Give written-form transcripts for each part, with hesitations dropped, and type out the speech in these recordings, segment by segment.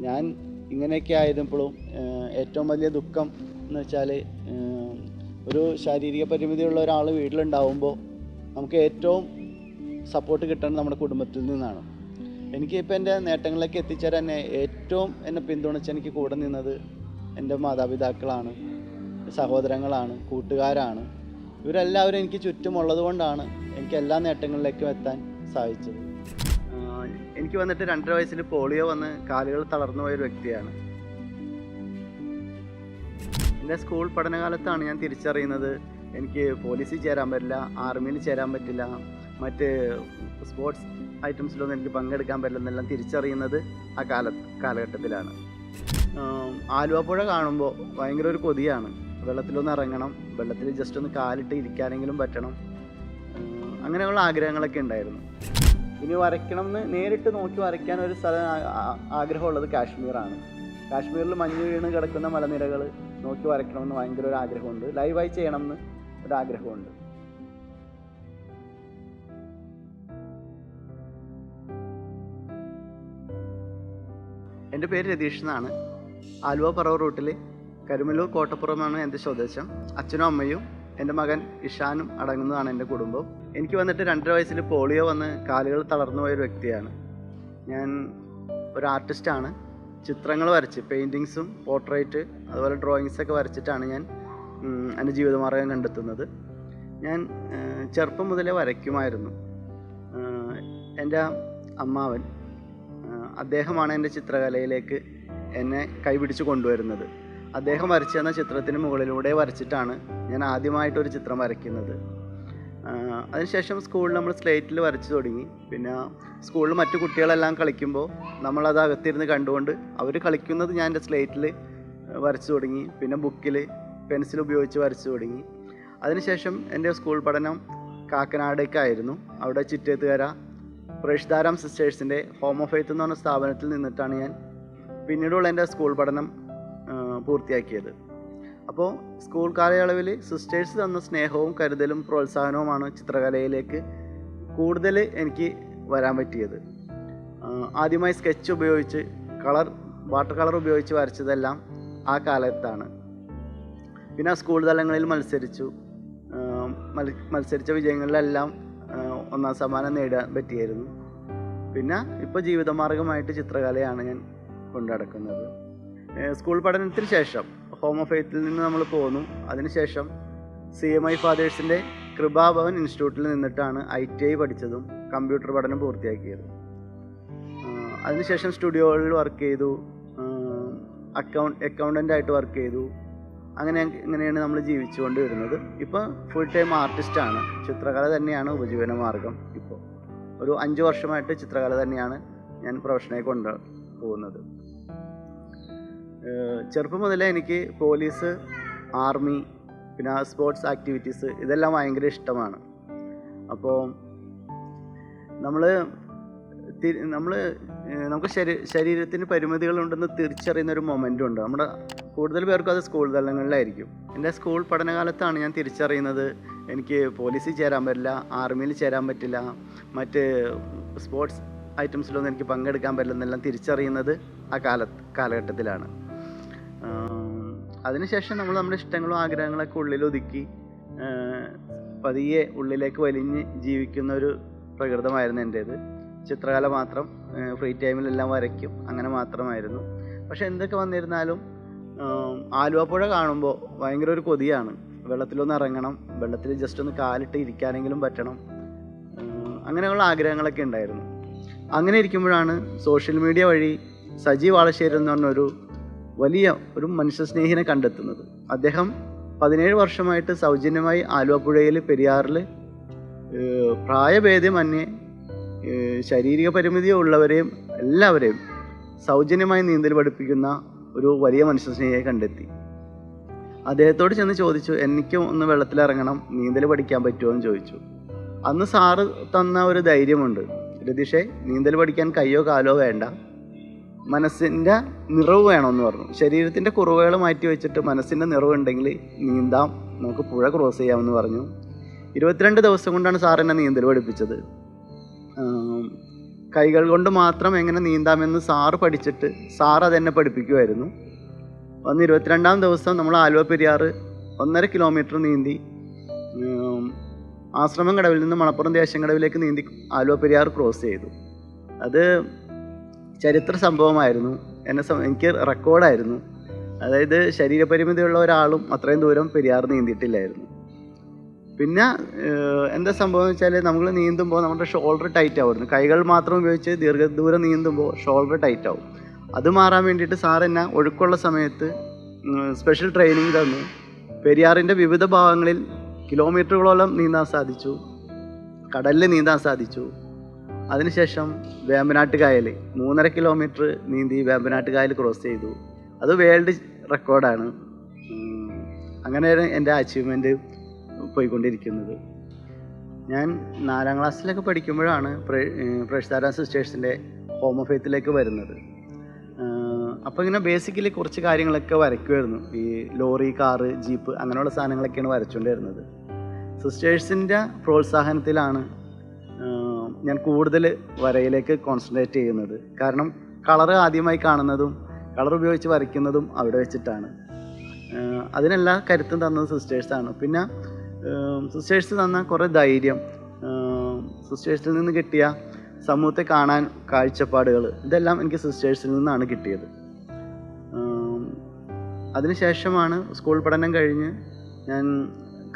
ഞാൻ ഇങ്ങനെയൊക്കെ ആയിരുന്നപ്പോഴും ഏറ്റവും വലിയ ദുഃഖം എന്ന് വെച്ചാൽ ഒരു ശാരീരിക പരിമിതിയുള്ള ഒരാൾ വീട്ടിലുണ്ടാവുമ്പോൾ നമുക്ക് ഏറ്റവും സപ്പോർട്ട് കിട്ടുന്നത് നമ്മുടെ കുടുംബത്തിൽ നിന്നാണ്. എനിക്കിപ്പോൾ എൻ്റെ നേട്ടങ്ങളിലേക്ക് എത്തിച്ചേരാൻ ഏറ്റവും എന്നെ പിന്തുണച്ച് എനിക്ക് കൂടെ നിന്നത് എൻ്റെ മാതാപിതാക്കളാണ്, സഹോദരങ്ങളാണ്, കൂട്ടുകാരാണ്. ഇവരെല്ലാവരും എനിക്ക് ചുറ്റുമുള്ളത് കൊണ്ടാണ് എനിക്ക് എല്ലാ നേട്ടങ്ങളിലേക്കും എത്താൻ സാധിച്ചത്. എനിക്ക് വന്നിട്ട് 2.5 വയസ്സിൽ പോളിയോ വന്ന് കാലുകൾ തളർന്നു പോയൊരു വ്യക്തിയാണ്. എൻ്റെ സ്കൂൾ പഠനകാലത്താണ് ഞാൻ തിരിച്ചറിയുന്നത് എനിക്ക് പോലീസിൽ ചേരാൻ പറ്റില്ല, ആർമിയിൽ ചേരാൻ പറ്റില്ല, മറ്റ് സ്പോർട്സ് ഐറ്റംസിലൊന്നും എനിക്ക് പങ്കെടുക്കാൻ പറ്റില്ലെന്നെല്ലാം തിരിച്ചറിയുന്നത് ആ കാലഘട്ടത്തിലാണ്. ആലുവ പുഴ കാണുമ്പോൾ ഭയങ്കര ഒരു കൊതിയാണ്. വെള്ളത്തിലൊന്ന് ഇറങ്ങണം, വെള്ളത്തിൽ ജസ്റ്റ് ഒന്ന് കാലിട്ട് ഇരിക്കാനെങ്കിലും പറ്റണം, അങ്ങനെയുള്ള ആഗ്രഹങ്ങളൊക്കെ ഉണ്ടായിരുന്നു. ഇനി വരയ്ക്കണം എന്ന് നേരിട്ട് നോക്കി വരയ്ക്കാൻ ഒരു സ്ഥലം ആഗ്രഹമുള്ളത് കാശ്മീറാണ്. കാശ്മീരിൽ മഞ്ഞ് വീണ് കിടക്കുന്ന മലനിരകൾ നോക്കി വരയ്ക്കണമെന്ന് ഭയങ്കര ഒരു ആഗ്രഹമുണ്ട്. ലൈവായി ചെയ്യണമെന്ന് ഒരാഗ്രഹമുണ്ട്. എൻ്റെ പേര് രതീഷ് എന്നാണ്. ആലുവ പറവൂർ റൂട്ടിൽ കരുമല്ലൂർ കോട്ടപ്പുറമാണ് എൻ്റെ സ്വദേശം. അച്ഛനും അമ്മയും എൻ്റെ മകൻ ഇഷാനും അടങ്ങുന്നതാണ് എൻ്റെ കുടുംബം. എനിക്ക് വന്നിട്ട് 2.5 വയസ്സിൽ പോളിയോ വന്ന് കാലുകൾ തളർന്നു പോയൊരു വ്യക്തിയാണ്. ഞാൻ ഒരു ആർട്ടിസ്റ്റാണ്. ചിത്രങ്ങൾ വരച്ച് പെയിൻറ്റിങ്സും പോർട്രേറ്റ് അതുപോലെ ഡ്രോയിങ്സൊക്കെ വരച്ചിട്ടാണ് ഞാൻ എൻ്റെ ജീവിതമാർഗ്ഗം കണ്ടെത്തുന്നത്. ഞാൻ ചെറുപ്പം മുതലേ വരയ്ക്കുമായിരുന്നു. എൻ്റെ അമ്മാവൻ അദ്ദേഹമാണ് എൻ്റെ ചിത്രകലയിലേക്ക് എന്നെ കൈപിടിച്ച് കൊണ്ടുവരുന്നത്. അദ്ദേഹം വരച്ചു തന്ന ചിത്രത്തിന് മുകളിലൂടെ വരച്ചിട്ടാണ് ഞാൻ ആദ്യമായിട്ടൊരു ചിത്രം വരയ്ക്കുന്നത്. അതിനുശേഷം സ്കൂളിൽ നമ്മൾ സ്ലേറ്റിൽ വരച്ചു തുടങ്ങി. പിന്നെ സ്കൂളിൽ മറ്റു കുട്ടികളെല്ലാം കളിക്കുമ്പോൾ നമ്മളത് അകത്തിരുന്ന് കണ്ടുകൊണ്ട് അവർ കളിക്കുന്നത് ഞാൻ എൻ്റെ സ്ലേറ്റിൽ വരച്ചു തുടങ്ങി. പിന്നെ ബുക്കിൽ പെൻസിൽ ഉപയോഗിച്ച് വരച്ചു തുടങ്ങി. അതിനുശേഷം എൻ്റെ സ്കൂൾ പഠനം കാക്കനാടേക്കായിരുന്നു. അവിടെ ചിറ്റേത്തുകര പ്രേഷ്ധാരാം സിസ്റ്റേഴ്സിൻ്റെ ഹോം ഓഫ് ഫെയ്ത്ത് എന്ന് പറഞ്ഞ സ്ഥാപനത്തിൽ നിന്നിട്ടാണ് ഞാൻ പിന്നീടുള്ള എൻ്റെ സ്കൂൾ പഠനം പൂർത്തിയാക്കിയത്. അപ്പോൾ സ്കൂൾ കാലയളവിൽ സിസ്റ്റേഴ്സ് തന്ന സ്നേഹവും കരുതലും പ്രോത്സാഹനവുമാണ് ചിത്രകലയിലേക്ക് കൂടുതൽ എനിക്ക് വരാൻ പറ്റിയത്. ആദ്യമായി സ്കെച്ച് ഉപയോഗിച്ച് വാട്ടർ കളർ ഉപയോഗിച്ച് വരച്ചതെല്ലാം ആ കാലത്താണ്. പിന്നെ സ്കൂൾ തലങ്ങളിൽ മത്സരിച്ച വിജയങ്ങളിലെല്ലാം 1ാം സമ്മാനം നേടാൻ പറ്റിയായിരുന്നു. പിന്നെ ഇപ്പോൾ ജീവിതമാർഗ്ഗമായിട്ട് ചിത്രകലയാണ് ഞാൻ കൊണ്ടുനടക്കുന്നത്. സ്കൂൾ പഠനത്തിന് ശേഷം ഹോം ഓഫ് ഫെയ്ത്തിൽ നിന്ന് നമ്മൾ പോന്നു. അതിനുശേഷം CMI ഫാദേഴ്സിൻ്റെ കൃപാഭവൻ ഇൻസ്റ്റിറ്റ്യൂട്ടിൽ നിന്നിട്ടാണ് ITI പഠിച്ചതും കമ്പ്യൂട്ടർ പഠനം പൂർത്തിയാക്കിയത്. അതിനുശേഷം സ്റ്റുഡിയോകളിൽ വർക്ക് ചെയ്തു, അക്കൗണ്ടൻ്റായിട്ട് വർക്ക് ചെയ്തു. അങ്ങനെയാണ് നമ്മൾ ജീവിച്ചുകൊണ്ട് വരുന്നത്. ഇപ്പോൾ ഫുൾ ടൈം ആർട്ടിസ്റ്റാണ്. ചിത്രകല തന്നെയാണ് ഉപജീവന മാർഗം. ഇപ്പോൾ ഒരു 5 വർഷമായിട്ട് ചിത്രകല തന്നെയാണ് ഞാൻ പ്രൊഫഷനായി കൊണ്ടുപോകുന്നത്. ചെറുപ്പം മുതലേ എനിക്ക് പോലീസ്, ആർമി, പിന്നെ സ്പോർട്സ് ആക്ടിവിറ്റീസ് ഇതെല്ലാം ഭയങ്കര ഇഷ്ടമാണ്. അപ്പോൾ നമുക്ക് ശരീരത്തിന് പരിമിതികളുണ്ടെന്ന് തിരിച്ചറിയുന്നൊരു മൊമെൻ്റ് ഉണ്ട്. നമ്മുടെ കൂടുതൽ പേർക്കും അത് സ്കൂൾ തലങ്ങളിലായിരിക്കും. എൻ്റെ സ്കൂൾ പഠനകാലത്താണ് ഞാൻ തിരിച്ചറിയുന്നത് എനിക്ക് പോലീസിൽ ചേരാൻ പറ്റില്ല, ആർമിയിൽ ചേരാൻ പറ്റില്ല, മറ്റ് സ്പോർട്സ് ഐറ്റംസിലൊന്നും എനിക്ക് പങ്കെടുക്കാൻ പറ്റില്ലെന്നെല്ലാം തിരിച്ചറിയുന്നത് ആ കാലഘട്ടത്തിലാണ്. അതിനുശേഷം നമ്മൾ നമ്മുടെ ഇഷ്ടങ്ങളും ആഗ്രഹങ്ങളൊക്കെ ഉള്ളിലൊതുക്കി പതിയെ ഉള്ളിലേക്ക് വലിഞ്ഞ് ജീവിക്കുന്ന ഒരു പ്രകൃതമായിരുന്നു എൻ്റേത്. ചിത്രകല മാത്രം, ഫ്രീ ടൈമിലെല്ലാം വരയ്ക്കും, അങ്ങനെ മാത്രമായിരുന്നു. പക്ഷെ എന്തൊക്കെ വന്നിരുന്നാലും ആലുവ പുഴ കാണുമ്പോൾ ഭയങ്കര ഒരു കൊതിയാണ്. വെള്ളത്തിലൊന്ന് ഇറങ്ങണം, വെള്ളത്തിൽ ജസ്റ്റ് ഒന്ന് കാലിട്ട് ഇരിക്കാനെങ്കിലും പറ്റണം, അങ്ങനെയുള്ള ആഗ്രഹങ്ങളൊക്കെ ഉണ്ടായിരുന്നു. അങ്ങനെ ഇരിക്കുമ്പോഴാണ് സോഷ്യൽ മീഡിയ വഴി സജി വാളശ്ശേരി എന്ന് പറഞ്ഞൊരു വലിയ ഒരു മനുഷ്യസ്നേഹിനെ കണ്ടെത്തുന്നത്. അദ്ദേഹം 17 വർഷമായിട്ട് സൗജന്യമായി ആലുവ പുഴയിൽ പെരിയാറിൽ പ്രായഭേദമന്യേ ശാരീരിക പരിമിതി ഉള്ളവരെയും എല്ലാവരെയും സൗജന്യമായി നീന്തൽ പഠിപ്പിക്കുന്ന ഒരു വലിയ മനുഷ്യസ്നേഹിയെ കണ്ടെത്തി. അദ്ദേഹത്തോട് ചെന്ന് ചോദിച്ചു, എനിക്കും ഒന്ന് വെള്ളത്തിലിറങ്ങണം, നീന്തൽ പഠിക്കാൻ പറ്റുമോ എന്ന് ചോദിച്ചു. അന്ന് സാറ് തന്ന ഒരു ധൈര്യമുണ്ട്. രതീഷേ, നീന്തൽ പഠിക്കാൻ കയ്യോ കാലോ വേണ്ട, മനസ്സിൻ്റെ നിറവ് വേണമെന്ന് പറഞ്ഞു. ശരീരത്തിൻ്റെ കുറവുകൾ മാറ്റി വെച്ചിട്ട് മനസ്സിൻ്റെ നിറവുണ്ടെങ്കിൽ നീന്താം, നമുക്ക് പുഴ ക്രോസ് ചെയ്യാമെന്ന് പറഞ്ഞു. 22 ദിവസം കൊണ്ടാണ് സാർ എന്നെ നീന്തൽ പഠിപ്പിച്ചത്. കൈകൾ കൊണ്ട് മാത്രം എങ്ങനെ നീന്താമെന്ന് സാറ് പഠിച്ചിട്ട് സാർ അതെന്നെ പഠിപ്പിക്കുമായിരുന്നു. അന്ന് 22-ാം ദിവസം നമ്മൾ ആലുവ പെരിയാർ 1.5 കിലോമീറ്റർ നീന്തി ആശ്രമം കടവിൽ നിന്ന് മണപ്പുറം ദേശങ്കടവിലേക്ക് നീന്തി ആലുവ പെരിയാർ ക്രോസ് ചെയ്തു. അത് ചരിത്ര സംഭവമായിരുന്നു. എനിക്ക് റെക്കോർഡായിരുന്നു. അതായത് ശരീരപരിമിതിയുള്ള ഒരാളും അത്രയും ദൂരം പെരിയാർ നീന്തിയിട്ടില്ലായിരുന്നു. പിന്നെ എന്താ സംഭവം എന്ന് വെച്ചാൽ, നമ്മൾ നീന്തുമ്പോൾ നമ്മുടെ ഷോൾഡർ ടൈറ്റ് ആവുമായിരുന്നു. കൈകൾ മാത്രം ഉപയോഗിച്ച് ദീർഘദൂരം നീന്തുമ്പോൾ ഷോൾഡർ ടൈറ്റ് ആവും. അത് മാറാൻ വേണ്ടിയിട്ട് സാർ എന്നെ ഒഴുക്കുള്ള സമയത്ത് സ്പെഷ്യൽ ട്രെയിനിങ് തന്നു. പെരിയാറിൻ്റെ വിവിധ ഭാഗങ്ങളിൽ കിലോമീറ്ററുകളോളം നീന്താൻ സാധിച്ചു, കടലിൽ നീന്താൻ സാധിച്ചു. അതിനുശേഷം വേമ്പനാട്ട് കായൽ 3.5 കിലോമീറ്റർ നീന്തി വേമ്പനാട്ട് കായൽ ക്രോസ് ചെയ്തു. അത് വേൾഡ് റെക്കോർഡാണ്. അങ്ങനെയാണ് എൻ്റെ അച്ചീവ്മെൻറ്റ് പോയിക്കൊണ്ടിരിക്കുന്നത്. ഞാൻ 4ാം ക്ലാസ്സിലൊക്കെ പഠിക്കുമ്പോഴാണ് പ്രേക്ഷിതാരാം സിസ്റ്റേഴ്സിൻ്റെ ഹോം ഓഫ് ഫെയ്ത്തിലേക്ക് വരുന്നത്. അപ്പോൾ ഇങ്ങനെ ബേസിക്കലി കുറച്ച് കാര്യങ്ങളൊക്കെ വരയ്ക്കുമായിരുന്നു. ഈ ലോറി, കാറ്, ജീപ്പ് അങ്ങനെയുള്ള സാധനങ്ങളൊക്കെയാണ് വരച്ചുകൊണ്ടിരുന്നത്. സിസ്റ്റേഴ്സിൻ്റെ പ്രോത്സാഹനത്തിലാണ് ഞാൻ കൂടുതൽ വരയിലേക്ക് കോൺസെൻട്രേറ്റ് ചെയ്യുന്നത്. കാരണം കളറ് ആദ്യമായി കാണുന്നതും കളർ ഉപയോഗിച്ച് വരയ്ക്കുന്നതും അവിടെ വെച്ചിട്ടാണ്. അതിനെല്ലാ കരുത്തും തന്നത് സിസ്റ്റേഴ്സാണ്. പിന്നെ സിസ്റ്റേഴ്സ് തന്ന കുറേ ധൈര്യം, സിസ്റ്റേഴ്സിൽ നിന്ന് കിട്ടിയ സമൂഹത്തെ കാണാൻ കാഴ്ചപ്പാടുകൾ, ഇതെല്ലാം എനിക്ക് സിസ്റ്റേഴ്സിൽ നിന്നാണ് കിട്ടിയത്. അതിനുശേഷമാണ് സ്കൂൾ പഠനം കഴിഞ്ഞ് ഞാൻ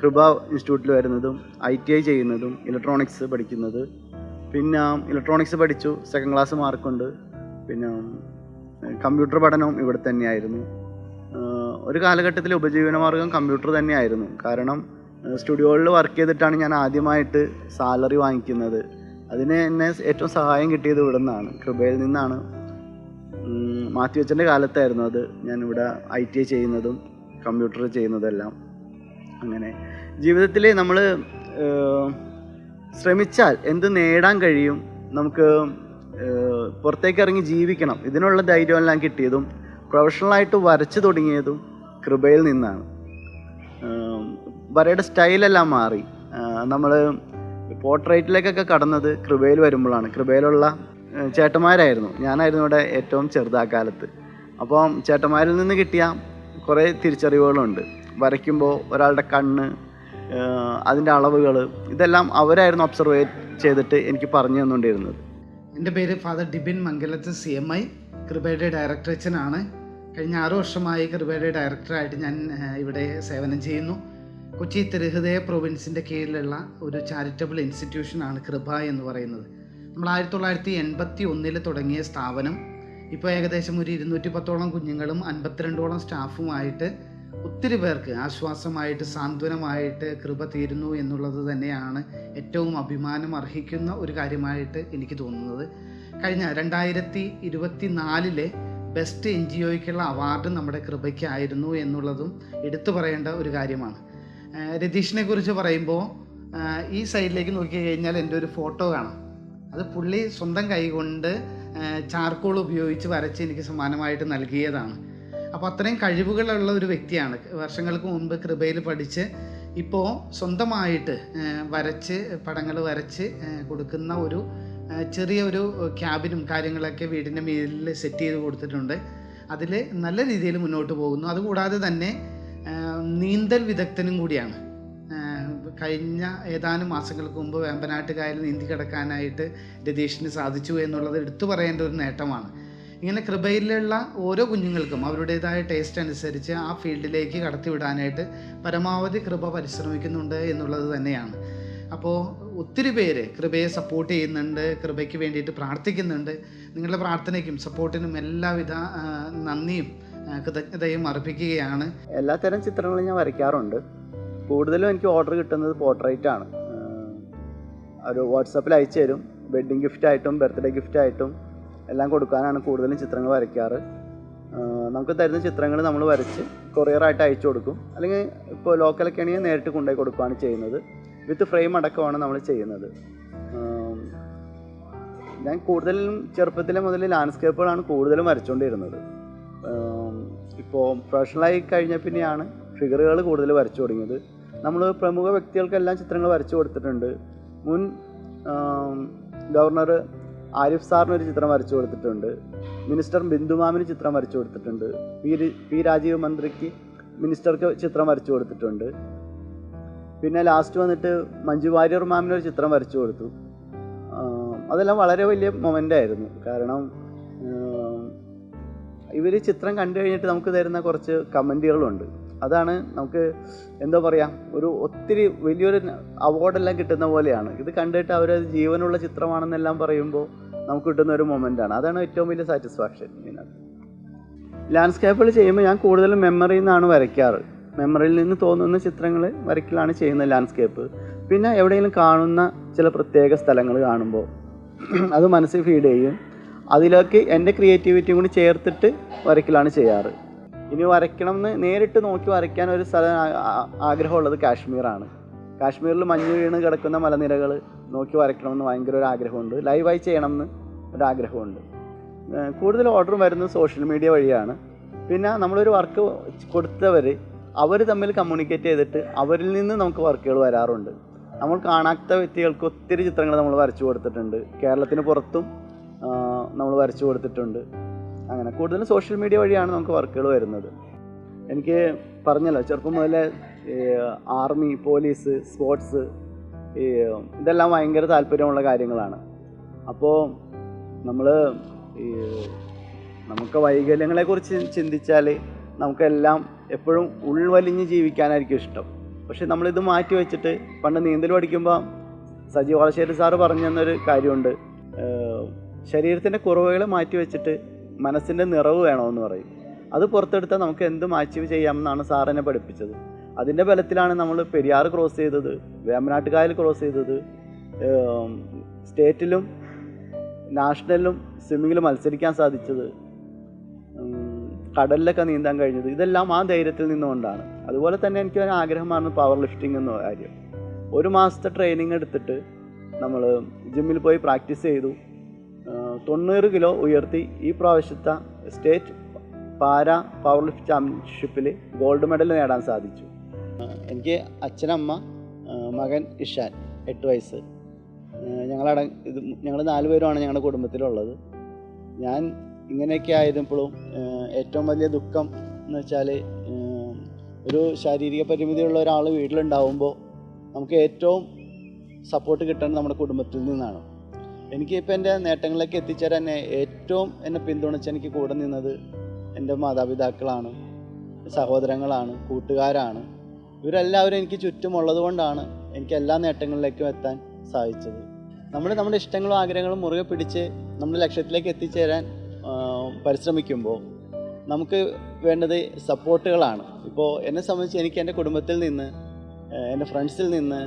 കൃപ ഇൻസ്റ്റിറ്റ്യൂട്ടിൽ വരുന്നതും ITI ചെയ്യുന്നതും ഇലക്ട്രോണിക്സ് പഠിക്കുന്നത്. പിന്നെ ഇലക്ട്രോണിക്സ് പഠിച്ചു, 2nd ക്ലാസ് മാർക്കുണ്ട്. പിന്നെ കമ്പ്യൂട്ടർ പഠനവും ഇവിടെ തന്നെയായിരുന്നു. ഒരു കാലഘട്ടത്തിൽ ഉപജീവനമാർഗം കമ്പ്യൂട്ടർ തന്നെയായിരുന്നു. കാരണം സ്റ്റുഡിയോകളിൽ വർക്ക് ചെയ്തിട്ടാണ് ഞാൻ ആദ്യമായിട്ട് സാലറി വാങ്ങിക്കുന്നത്. അതിന് എന്നെ ഏറ്റവും സഹായം കിട്ടിയത് ഇവിടെ നിന്നാണ്, കൃപയിൽ നിന്നാണ്. മാത്യു അച്ഛൻ്റെ കാലത്തായിരുന്നു അത്. ഞാനിവിടെ ITI ചെയ്യുന്നതും കമ്പ്യൂട്ടർ ചെയ്യുന്നതെല്ലാം. അങ്ങനെ ജീവിതത്തിൽ നമ്മൾ ശ്രമിച്ചാൽ എന്ത് നേടാൻ കഴിയും. നമുക്ക് പുറത്തേക്ക് ഇറങ്ങി ജീവിക്കണം. ഇതിനുള്ള ധൈര്യമെല്ലാം കിട്ടിയതും പ്രൊഫഷണലായിട്ട് വരച്ചു തുടങ്ങിയതും കൃപയിൽ നിന്നാണ്. വരയുടെ സ്റ്റൈലെല്ലാം മാറി. നമ്മൾ പോർട്രേറ്റിലേക്കൊക്കെ കടന്നത് കൃപയിൽ വരുമ്പോഴാണ്. കൃപയിലുള്ള ചേട്ടന്മാരായിരുന്നു. ഞാനായിരുന്നു ഇവിടെ ഏറ്റവും ചെറുതാക്കാലത്ത്. അപ്പം ചേട്ടന്മാരിൽ നിന്ന് കിട്ടിയ കുറേ തിരിച്ചറിവുകളുണ്ട്. വരയ്ക്കുമ്പോൾ ഒരാളുടെ കണ്ണ്, അതിൻ്റെ അളവുകൾ, ഇതെല്ലാം അവരായിരുന്നു ഒബ്സർവ് ചെയ്തിട്ട് എനിക്ക് പറഞ്ഞു തന്നുകൊണ്ടിരുന്നത്. എൻ്റെ പേര് ഫാദർ ഡിബിൻ മംഗലത്ത് CMI, കൃപയുടെ ഡയറക്ടർ അച്ഛനാണ്. കഴിഞ്ഞ 6 വർഷമായി കൃപയുടെ ഡയറക്ടറായിട്ട് ഞാൻ ഇവിടെ സേവനം ചെയ്യുന്നു. കൊച്ചി തിരുഹൃദയ പ്രൊവിൻസിൻ്റെ കീഴിലുള്ള ഒരു ചാരിറ്റബിൾ ഇൻസ്റ്റിറ്റ്യൂഷനാണ് കൃപ എന്ന് പറയുന്നത്. നമ്മൾ 1981 തുടങ്ങിയ സ്ഥാപനം ഇപ്പോൾ ഏകദേശം ഒരു 210ഓളം കുഞ്ഞുങ്ങളും 52ഓളം സ്റ്റാഫുമായിട്ട് ഒത്തിരി പേർക്ക് ആശ്വാസമായിട്ട് സാന്ത്വനമായിട്ട് കൃപ തീരുന്നു എന്നുള്ളത് തന്നെയാണ് ഏറ്റവും അഭിമാനം അർഹിക്കുന്ന ഒരു കാര്യമായിട്ട് എനിക്ക് തോന്നുന്നത്. കഴിഞ്ഞ 2024 ബെസ്റ്റ് NGOയ്ക്കുള്ള അവാർഡ് നമ്മുടെ കൃപയ്ക്കായിരുന്നു എന്നുള്ളതും എടുത്തു പറയേണ്ട ഒരു കാര്യമാണ്. രതീഷിനെ കുറിച്ച് പറയുമ്പോൾ ഈ സൈഡിലേക്ക് നോക്കി കഴിഞ്ഞാൽ എൻ്റെ ഒരു ഫോട്ടോ കാണാം. അത് പുള്ളി സ്വന്തം കൈകൊണ്ട് ചാർക്കോൾ ഉപയോഗിച്ച് വരച്ച് എനിക്ക് സമ്മാനമായിട്ട് നൽകിയതാണ്. അപ്പോൾ അത്രയും കഴിവുകളുള്ള ഒരു വ്യക്തിയാണ്. വർഷങ്ങൾക്ക് മുൻപ് കൃപയിൽ പഠിച്ച് ഇപ്പോൾ സ്വന്തമായിട്ട് വരച്ച് പടങ്ങൾ വരച്ച് കൊടുക്കുന്ന ഒരു ചെറിയൊരു ക്യാബിനും കാര്യങ്ങളൊക്കെ വീടിൻ്റെ മേലിൽ സെറ്റ് ചെയ്ത് കൊടുത്തിട്ടുണ്ട്. അതിൽ നല്ല രീതിയിൽ മുന്നോട്ട് പോകുന്നു. അതുകൂടാതെ തന്നെ നീന്തൽ വിദഗ്ധനും കൂടിയാണ്. കഴിഞ്ഞ ഏതാനും മാസങ്ങൾക്ക് മുമ്പ് വേമ്പനാട്ട് കായൽ നീന്തി കിടക്കാനായിട്ട് രതീഷിന് സാധിച്ചു എന്നുള്ളത് എടുത്തു പറയേണ്ട ഒരു നേട്ടമാണ്. ഇങ്ങനെ കൃപയിലുള്ള ഓരോ കുഞ്ഞുങ്ങൾക്കും അവരുടേതായ ടേസ്റ്റ് അനുസരിച്ച് ആ ഫീൽഡിലേക്ക് കടത്തിവിടാനായിട്ട് പരമാവധി കൃപ പരിശ്രമിക്കുന്നുണ്ട് എന്നുള്ളത് തന്നെയാണ്. അപ്പോൾ ഒത്തിരി പേര് കൃപയെ സപ്പോർട്ട് ചെയ്യുന്നുണ്ട്, കൃപയ്ക്ക് വേണ്ടിയിട്ട് പ്രാർത്ഥിക്കുന്നുണ്ട്. നിങ്ങളുടെ പ്രാർത്ഥനയ്ക്കും സപ്പോർട്ടിനും എല്ലാവിധ നന്ദിയും കൃതജ്ഞതയും അർപ്പിക്കുകയാണ്. എല്ലാത്തരം ചിത്രങ്ങളും ഞാൻ വരയ്ക്കാറുണ്ട്. കൂടുതലും എനിക്ക് ഓർഡർ കിട്ടുന്നത് പോർട്രേറ്റാണ്. ഒരു വാട്സാപ്പിൽ അയച്ചു തരും. വെഡ്ഡിങ് ഗിഫ്റ്റായിട്ടും ബർത്ത്ഡേ ഗിഫ്റ്റായിട്ടും എല്ലാം കൊടുക്കാനാണ് കൂടുതലും ചിത്രങ്ങൾ വരയ്ക്കാറ്. നമുക്ക് തരുന്ന ചിത്രങ്ങൾ നമ്മൾ വരച്ച് കൊറിയറായിട്ട് അയച്ചു കൊടുക്കും. അല്ലെങ്കിൽ ഇപ്പോൾ ലോക്കലൊക്കെ ആണെങ്കിൽ നേരിട്ട് കൊണ്ടുപോയി കൊടുക്കുകയാണ് ചെയ്യുന്നത്. വിത്ത് ഫ്രെയിം അടക്കമാണ് നമ്മൾ ചെയ്യുന്നത്. ഞാൻ കൂടുതലും ചെറുപ്പത്തിലെ മുതൽ ലാൻഡ്സ്കേപ്പുകളാണ് കൂടുതലും വരച്ചുകൊണ്ടിരുന്നത്. ഇപ്പോൾ പ്രൊഫഷണലായി കഴിഞ്ഞ പിന്നെയാണ് ഫിഗറുകൾ കൂടുതൽ വരച്ചു തുടങ്ങിയത്. നമ്മൾ പ്രമുഖ വ്യക്തികൾക്കെല്ലാം ചിത്രങ്ങൾ വരച്ചു കൊടുത്തിട്ടുണ്ട്. മുൻ ഗവർണർ ആരിഫ് സാറിനൊരു ചിത്രം വരച്ചു കൊടുത്തിട്ടുണ്ട്. മിനിസ്റ്റർ ബിന്ദുമാമിന് ചിത്രം വരച്ചു കൊടുത്തിട്ടുണ്ട്. പി രാജീവ് മന്ത്രിക്ക് മിനിസ്റ്റർക്ക് ചിത്രം വരച്ചു കൊടുത്തിട്ടുണ്ട്. പിന്നെ ലാസ്റ്റ് വന്നിട്ട് മഞ്ജു വാര്യർ മാമിനൊരു ചിത്രം വരച്ചു കൊടുത്തു. അതെല്ലാം വളരെ വലിയ മൊമെൻ്റ് ആയിരുന്നു. കാരണം ഇവർ ചിത്രം കണ്ടു കഴിഞ്ഞിട്ട് നമുക്ക് തരുന്ന കുറച്ച് കമൻറ്റുകളുണ്ട്. അതാണ് നമുക്ക് എന്താ പറയുക, ഒരു ഒത്തിരി വലിയൊരു അവാർഡെല്ലാം കിട്ടുന്ന പോലെയാണ്. ഇത് കണ്ടിട്ട് അവരത് ജീവനുള്ള ചിത്രമാണെന്നെല്ലാം പറയുമ്പോൾ നമുക്ക് കിട്ടുന്ന ഒരു മൊമെൻ്റാണ്. അതാണ് ഏറ്റവും വലിയ സാറ്റിസ്ഫാക്ഷൻ ഇതിനകത്ത്. ലാൻഡ്സ്കേപ്പുകൾ ചെയ്യുമ്പോൾ ഞാൻ കൂടുതലും മെമ്മറിയിൽ നിന്നാണ് വരയ്ക്കാറ്. മെമ്മറിയിൽ നിന്ന് തോന്നുന്ന ചിത്രങ്ങൾ വരയ്ക്കലാണ് ചെയ്യുന്നത് ലാൻഡ്സ്കേപ്പ്. പിന്നെ എവിടെയെങ്കിലും കാണുന്ന ചില പ്രത്യേക സ്ഥലങ്ങൾ കാണുമ്പോൾ അത് മനസ്സിൽ ഫീഡ് ചെയ്യും. അതിലേക്ക് എൻ്റെ ക്രിയേറ്റിവിറ്റിയും കൂടി ചേർത്തിട്ട് വരയ്ക്കലാണ് ചെയ്യാറ്. ഇനി വരയ്ക്കണം എന്ന് നേരിട്ട് നോക്കി വരയ്ക്കാൻ ഒരു സ്ഥലം ആഗ്രഹമുള്ളത് കാശ്മീരാണ്. കാശ്മീരിൽ മഞ്ഞ് വീണ് കിടക്കുന്ന മലനിരകൾ നോക്കി വരയ്ക്കണമെന്ന് ഭയങ്കര ഒരു ആഗ്രഹമുണ്ട്. ലൈവായി ചെയ്യണമെന്ന് ഒരാഗ്രഹമുണ്ട്. കൂടുതൽ ഓർഡർ വരുന്നത് സോഷ്യൽ മീഡിയ വഴിയാണ്. പിന്നെ നമ്മളൊരു വർക്ക് കൊടുത്തവർ അവർ തമ്മിൽ കമ്മ്യൂണിക്കേറ്റ് ചെയ്തിട്ട് അവരിൽ നിന്ന് നമുക്ക് വർക്കുകൾ വരാറുണ്ട്. നമ്മൾ കാണാത്ത വ്യക്തികൾക്ക് ഒത്തിരി ചിത്രങ്ങൾ നമ്മൾ വരച്ചു കൊടുത്തിട്ടുണ്ട്. കേരളത്തിന് പുറത്തും നമ്മൾ വരച്ചു കൊടുത്തിട്ടുണ്ട്. അങ്ങനെ കൂടുതലും സോഷ്യൽ മീഡിയ വഴിയാണ് നമുക്ക് വർക്കുകൾ വരുന്നത്. എനിക്ക് പറഞ്ഞല്ലോ, ചെറുപ്പം മുതലേ ആർമി, പോലീസ്, സ്പോർട്സ് ഇതെല്ലാം ഭയങ്കര താല്പര്യമുള്ള കാര്യങ്ങളാണ്. അപ്പോൾ നമുക്ക് വൈകല്യങ്ങളെക്കുറിച്ച് ചിന്തിച്ചാൽ നമുക്കെല്ലാം എപ്പോഴും ഉൾവലിഞ്ഞ് ജീവിക്കാനായിരിക്കും ഇഷ്ടം. പക്ഷെ നമ്മളിത് മാറ്റി വെച്ചിട്ട്, പണ്ട് നീന്തൽ പഠിക്കുമ്പോൾ സജീവ് വളശ്ശേരി സാറ് പറഞ്ഞു തന്നൊരു കാര്യമുണ്ട്, ശരീരത്തിൻ്റെ കുറവുകളെ മാറ്റി വെച്ചിട്ട് മനസ്സിൻ്റെ നിറവ് വേണമെന്ന് പറയും. അത് പുറത്തെടുത്താൽ നമുക്ക് എന്തും അച്ചീവ് ചെയ്യാമെന്നാണ് സാറിനെ പഠിപ്പിച്ചത്. അതിൻ്റെ ബലത്തിലാണ് നമ്മൾ പെരിയാർ ക്രോസ് ചെയ്തത്, വേമ്പനാട്ടുകായൽ ക്രോസ് ചെയ്തത്, സ്റ്റേറ്റിലും നാഷണലിലും സ്വിമ്മിങ്ങിൽ മത്സരിക്കാൻ സാധിച്ചത്, കടലിലൊക്കെ നീന്താൻ കഴിഞ്ഞത്. ഇതെല്ലാം ആ ധൈര്യത്തിൽ നിന്നുകൊണ്ടാണ്. അതുപോലെ തന്നെ എനിക്ക് ഒരു ആഗ്രഹമാണ് പവർ ലിഫ്റ്റിംഗ് എന്ന കാര്യം. 1 മാസത്തെ ട്രെയിനിങ് എടുത്തിട്ട് നമ്മൾ ജിമ്മിൽ പോയി പ്രാക്ടീസ് ചെയ്തു. 90 കിലോ ഉയർത്തി ഈ പ്രാവശ്യത്തെ സ്റ്റേറ്റ് പാരാ പവർ ലിഫ്റ്റ് ചാമ്പ്യൻഷിപ്പിൽ ഗോൾഡ് മെഡൽ നേടാൻ സാധിച്ചു. എനിക്ക് അച്ഛനമ്മ, മകൻ ഇഷാൻ 8 വയസ്സ്, ഞങ്ങൾ 4 പേരുമാണ് ഞങ്ങളുടെ കുടുംബത്തിലുള്ളത്. ഞാൻ ഇങ്ങനെയൊക്കെ ആയിരുന്നപ്പോഴും ഏറ്റവും വലിയ ദുഃഖം എന്ന് വെച്ചാൽ, ഒരു ശാരീരിക പരിമിതിയുള്ള ഒരാൾ വീട്ടിലുണ്ടാവുമ്പോൾ നമുക്ക് ഏറ്റവും സപ്പോർട്ട് കിട്ടുന്നത് നമ്മുടെ കുടുംബത്തിൽ നിന്നാണ്. എനിക്കിപ്പോൾ എൻ്റെ നേട്ടങ്ങളിലേക്ക് എത്തിച്ചേരാൻ ഏറ്റവും എന്നെ പിന്തുണച്ച് എനിക്ക് കൂടെ നിന്നത് എൻ്റെ മാതാപിതാക്കളാണ്, സഹോദരങ്ങളാണ്, കൂട്ടുകാരാണ്. ഇവരെല്ലാവരും എനിക്ക് ചുറ്റുമുള്ളത് കൊണ്ടാണ് എനിക്ക് എല്ലാ നേട്ടങ്ങളിലേക്കും എത്താൻ സാധിച്ചത്. നമ്മുടെ ഇഷ്ടങ്ങളും ആഗ്രഹങ്ങളും മുറുകെ പിടിച്ച് നമ്മുടെ ലക്ഷ്യത്തിലേക്ക് എത്തിച്ചേരാൻ പരിശ്രമിക്കുമ്പോൾ നമുക്ക് വേണ്ടത് സപ്പോർട്ടുകളാണ്. ഇപ്പോൾ എന്നെ സംബന്ധിച്ച് എനിക്ക് എൻ്റെ കുടുംബത്തിൽ നിന്ന്, എൻ്റെ ഫ്രണ്ട്സിൽ നിന്ന്,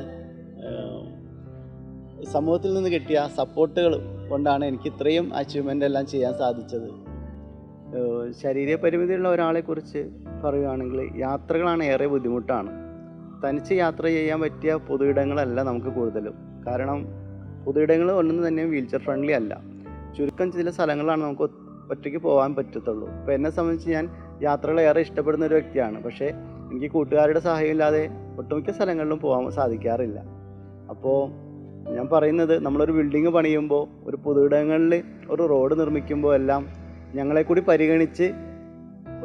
സമൂഹത്തിൽ നിന്ന് കിട്ടിയ സപ്പോർട്ടുകൾ കൊണ്ടാണ് എനിക്ക് ഇത്രയും അച്ചീവ്മെൻ്റ് എല്ലാം ചെയ്യാൻ സാധിച്ചത്. ശാരീരിക പരിമിതിയുള്ള ഒരാളെക്കുറിച്ച് പറയുകയാണെങ്കിൽ യാത്രകളാണ് ഏറെ ബുദ്ധിമുട്ടാണ്. തനിച്ച് യാത്ര ചെയ്യാൻ പറ്റിയ പൊതുയിടങ്ങളല്ല നമുക്ക് കൂടുതലും. കാരണം പൊതുയിടങ്ങൾ ഒന്നും തന്നെ വീൽചെയർ ഫ്രണ്ട്ലി അല്ല. ചുരുക്കം ചില സ്ഥലങ്ങളാണ് നമുക്ക് ഒറ്റയ്ക്ക് പോകാൻ പറ്റത്തുള്ളൂ. ഇപ്പോൾ എന്നെ സംബന്ധിച്ച് ഞാൻ യാത്രകൾ ഏറെ ഇഷ്ടപ്പെടുന്ന ഒരു വ്യക്തിയാണ്. പക്ഷേ എനിക്ക് കൂട്ടുകാരുടെ സഹായം ഇല്ലാതെ ഒട്ടുമിക്ക സ്ഥലങ്ങളിലും പോകാൻ സാധിക്കാറില്ല. അപ്പോൾ ഞാൻ പറയുന്നത്, നമ്മളൊരു ബിൽഡിങ് പണിയുമ്പോൾ, ഒരു പൊതുയിടങ്ങളിൽ ഒരു റോഡ് നിർമ്മിക്കുമ്പോൾ എല്ലാം ഞങ്ങളെ കൂടി പരിഗണിച്ച്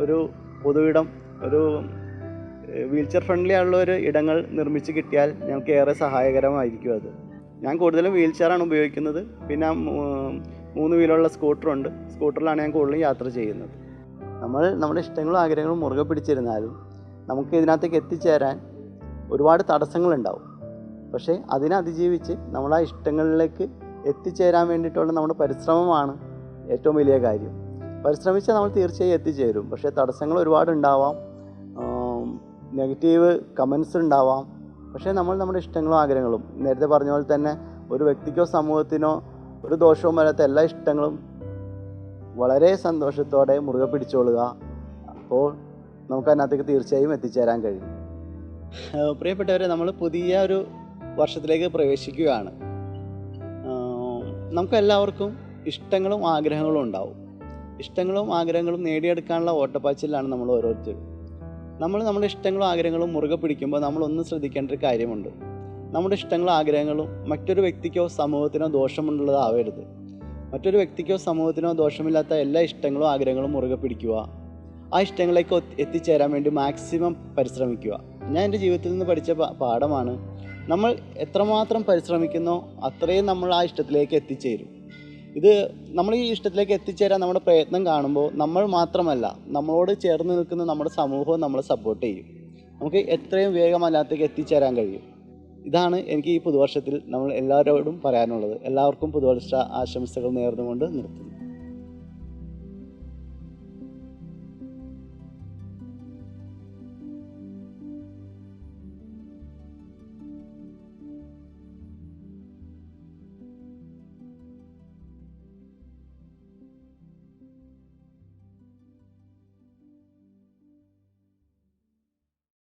ഒരു പൊതുയിടം, ഒരു വീൽചെയർ ഫ്രണ്ട്ലി ആയുള്ള ഒരു ഇടങ്ങൾ നിർമ്മിച്ച് കിട്ടിയാൽ ഞങ്ങൾക്ക് ഏറെ സഹായകരമായിരിക്കും അത്. ഞാൻ കൂടുതലും വീൽചെയറാണ് ഉപയോഗിക്കുന്നത്. പിന്നെ 3 വീലുള്ള സ്കൂട്ടറുണ്ട്. സ്കൂട്ടറിലാണ് ഞാൻ കൂടുതലും യാത്ര ചെയ്യുന്നത്. നമ്മുടെ ഇഷ്ടങ്ങളും ആഗ്രഹങ്ങളും മുറുകെ പിടിച്ചിരുന്നാലും നമുക്ക് ഇതിനകത്തേക്ക് എത്തിച്ചേരാൻ ഒരുപാട് തടസ്സങ്ങളുണ്ടാവും. പക്ഷേ അതിനെ അതിജീവിച്ച് നമ്മൾ ആ ഇഷ്ടങ്ങളിലേക്ക് എത്തിച്ചേരാൻ വേണ്ടിയിട്ടുള്ള നമ്മുടെ പരിശ്രമമാണ് ഏറ്റവും വലിയ കാര്യം. പരിശ്രമിച്ചാൽ നമ്മൾ തീർച്ചയായും എത്തിച്ചേരും. പക്ഷേ തടസ്സങ്ങൾ ഒരുപാടുണ്ടാവാം, നെഗറ്റീവ് കമൻസ് ഉണ്ടാവാം. പക്ഷേ നമ്മുടെ ഇഷ്ടങ്ങളും ആഗ്രഹങ്ങളും, നേരത്തെ പറഞ്ഞ പോലെ തന്നെ, ഒരു വ്യക്തിക്കോ സമൂഹത്തിനോ ഒരു ദോഷവും വരാത്ത എല്ലാ ഇഷ്ടങ്ങളും വളരെ സന്തോഷത്തോടെ മുറുകെ പിടിച്ചോളുക. അപ്പോൾ നമുക്കതിനകത്തേക്ക് തീർച്ചയായും എത്തിച്ചേരാൻ കഴിയും. പ്രിയപ്പെട്ടവരെ, നമ്മൾ പുതിയ ഒരു വർഷത്തിലേക്ക് പ്രവേശിക്കുകയാണ്. നമുക്കെല്ലാവർക്കും ഇഷ്ടങ്ങളും ആഗ്രഹങ്ങളും ഉണ്ടാവും. ഇഷ്ടങ്ങളും ആഗ്രഹങ്ങളും നേടിയെടുക്കാനുള്ള ഓട്ടപ്പാച്ചിലാണ് നമ്മൾ ഓരോരുത്തരും. നമ്മുടെ ഇഷ്ടങ്ങളും ആഗ്രഹങ്ങളും മുറുകെ പിടിക്കുമ്പോൾ നമ്മളൊന്നും ശ്രദ്ധിക്കേണ്ട ഒരു കാര്യമുണ്ട്. നമ്മുടെ ഇഷ്ടങ്ങളും ആഗ്രഹങ്ങളും മറ്റൊരു വ്യക്തിക്കോ സമൂഹത്തിനോ ദോഷമുള്ളതാവരുത്. മറ്റൊരു വ്യക്തിക്കോ സമൂഹത്തിനോ ദോഷമില്ലാത്ത എല്ലാ ഇഷ്ടങ്ങളും ആഗ്രഹങ്ങളും മുറുകെ പിടിക്കുക. ആ ഇഷ്ടങ്ങളിലേക്ക് എത്തിച്ചേരാൻ വേണ്ടി മാക്സിമം പരിശ്രമിക്കുക. ഞാൻ എൻ്റെ ജീവിതത്തിൽ നിന്ന് പഠിച്ച പാഠമാണ്, നമ്മൾ എത്രമാത്രം പരിശ്രമിക്കുന്നോ അത്രയും നമ്മൾ ആ ഇഷ്ടത്തിലേക്ക് എത്തിച്ചേരും. നമ്മൾ ഈ ഇഷ്ടത്തിലേക്ക് എത്തിച്ചേരാൻ നമ്മുടെ പ്രയത്നം കാണുമ്പോൾ നമ്മൾ മാത്രമല്ല, നമ്മളോട് ചേർന്ന് നിൽക്കുന്ന നമ്മുടെ സമൂഹവും നമ്മളെ സപ്പോർട്ട് ചെയ്യും. നമുക്ക് എത്രയും വേഗം അതിനകത്തേക്ക് എത്തിച്ചേരാൻ കഴിയും. ഇതാണ് എനിക്ക് ഈ പുതുവർഷത്തിൽ നമ്മൾ എല്ലാവരോടും പറയാനുള്ളത്. എല്ലാവർക്കും പുതുവർഷ ആശംസകൾ നേർന്നുകൊണ്ട് നിർത്തുന്നു.